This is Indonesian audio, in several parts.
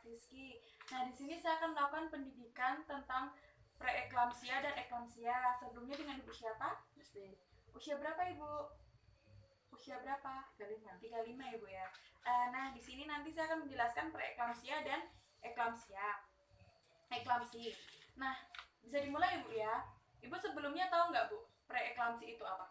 Rizky. Nah, di sini saya akan melakukan pendidikan tentang preeklamsia dan eklamsia. Sebelumnya dengan Ibu siapa? Usia berapa Ibu? Usia berapa? 35. 35 ya Bu ya. Nah, di sini nanti saya akan menjelaskan preeklamsia dan eklamsia. Eklamsi. Nah, bisa dimulai Bu ya. Ibu sebelumnya tahu nggak Bu, preeklamsi itu apa?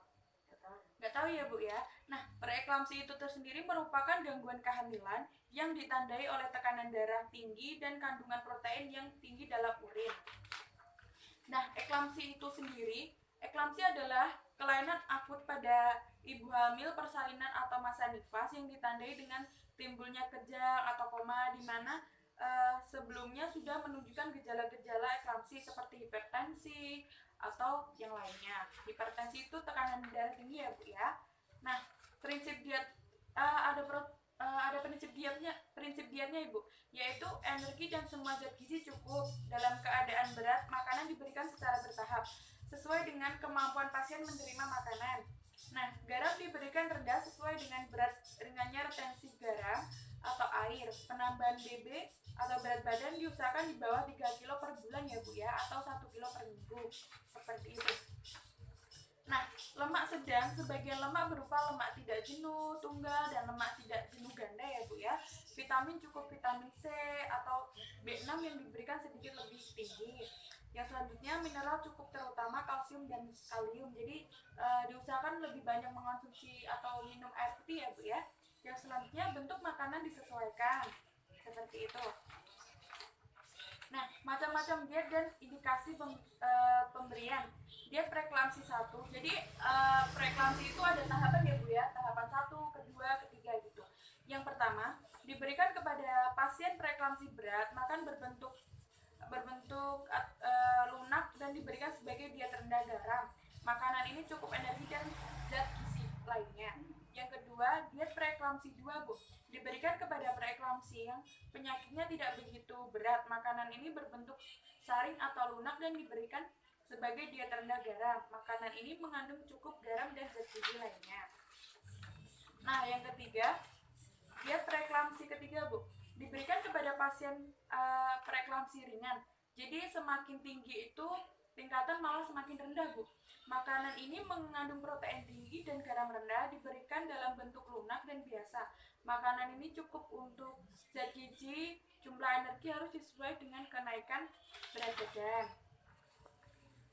Nggak tahu ya Bu ya. Nah, preeklamsi itu tersendiri merupakan gangguan kehamilan yang ditandai oleh tekanan darah tinggi dan kandungan protein yang tinggi dalam urin. Nah, eklamsi itu sendiri, eklamsi adalah kelainan akut pada ibu hamil persalinan atau masa nifas yang ditandai dengan timbulnya kejang atau koma di mana sebelumnya sudah menunjukkan gejala-gejala eklamsi seperti hipertensi atau yang lainnya. Hipertensi itu tekanan darah tinggi ya Bu ya. Nah, prinsip diet ada prinsip dietnya Ibu, yaitu energi dan semua zat gizi cukup. Dalam keadaan berat, makanan diberikan secara bertahap sesuai dengan kemampuan pasien menerima makanan. Nah, garam diberikan rendah sesuai dengan berat ringannya retensi garam atau air. Penambahan BB atau berat badan diusahakan di bawah 3 kilo per bulan ya Bu ya, atau 1 kilo per minggu. Seperti itu. Nah, lemak sedang, sebagian lemak berupa lemak tidak jenuh tunggal dan lemak tidak jenuh ganda ya Bu ya. Vitamin cukup vitamin C atau B6 yang diberikan sedikit lebih tinggi. Yang selanjutnya mineral cukup, terutama kalsium dan kalium. Jadi diusahakan lebih banyak mengonsumsi atau minum air putih ya Bu ya. Yang selanjutnya bentuk makanan disesuaikan. Seperti itu. Nah, macam-macam diet dan indikasi pemberian. Diet preeklamsi 1. Jadi preeklamsi itu ada tahapan ya Bu ya, tahapan 1, kedua, ketiga gitu. Yang pertama, diberikan kepada pasien preeklamsi berat, makan berbentuk lunak dan diberikan sebagai diet rendah garam. Makanan ini cukup energi dan zat gizi lainnya. Yang kedua, diet preeklamsi 2 Bu. Diberikan kepada preeklamsi yang penyakitnya tidak begitu berat. Makanan ini berbentuk saring atau lunak dan diberikan sebagai diet rendah garam. Makanan ini mengandung cukup garam dan zat gizi lainnya. Nah, yang ketiga, diet preeklamsi ketiga Bu. Diberikan kepada pasien preeklamsi ringan. Jadi semakin tinggi itu tingkatan malah semakin rendah Bu. Makanan ini mengandung protein tinggi dan garam rendah, diberikan dalam bentuk lunak dan biasa. Makanan ini cukup untuk zat gizi, jumlah energi harus disesuai dengan kenaikan berat badan.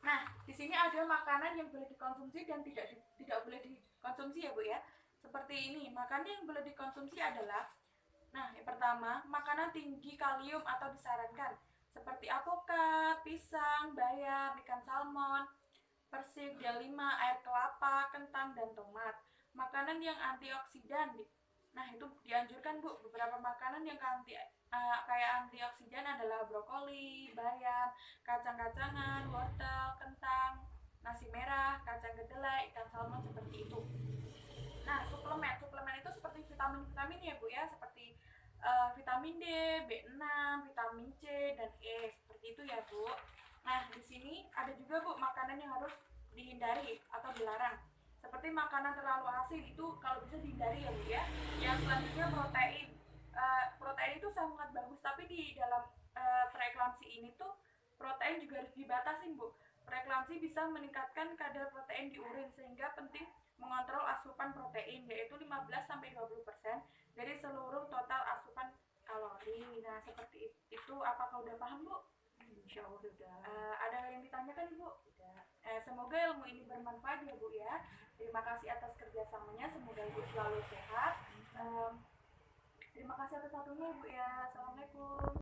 Nah, di sini ada makanan yang boleh dikonsumsi dan tidak boleh dikonsumsi ya Bu ya. Seperti ini, makanan yang boleh dikonsumsi adalah, nah, yang pertama, makanan tinggi kalium atau disarankan seperti apokat, pisang, bayam, ikan salmon, persik, D5, air kelapa, kentang, dan tomat. Makanan yang antioksidan, nah itu dianjurkan Bu. Beberapa makanan yang kayak antioksidan adalah brokoli, bayam, kacang-kacangan, wortel, kentang, nasi merah, kacang kedelai, ikan salmon, seperti itu. Nah, suplemen itu seperti vitamin ya Bu ya, seperti vitamin D, B6, vitamin C, dan E, seperti itu ya Bu. Nah, di sini ada juga Bu makanan yang harus dihindari atau dilarang. Seperti makanan terlalu asin, itu kalau bisa dihindari ya Bu ya. Yang selanjutnya protein. Protein itu sangat bagus, tapi di dalam preeklamsi ini tuh protein juga harus dibatasi Bu. Preeklamsi bisa meningkatkan kadar protein di urin, sehingga penting mengontrol asupan protein, yaitu 15-20% dari seluruh total asupan kalori. Nah, seperti itu. Apakah udah paham Bu? Insya Allah udah. Ada yang ditanyakan Ibu? Semoga ilmu ini bermanfaat ya Bu ya. Terima kasih atas kerjasamanya. Semoga Ibu selalu sehat. Terima kasih atas waktunya Ibu ya. Assalamualaikum.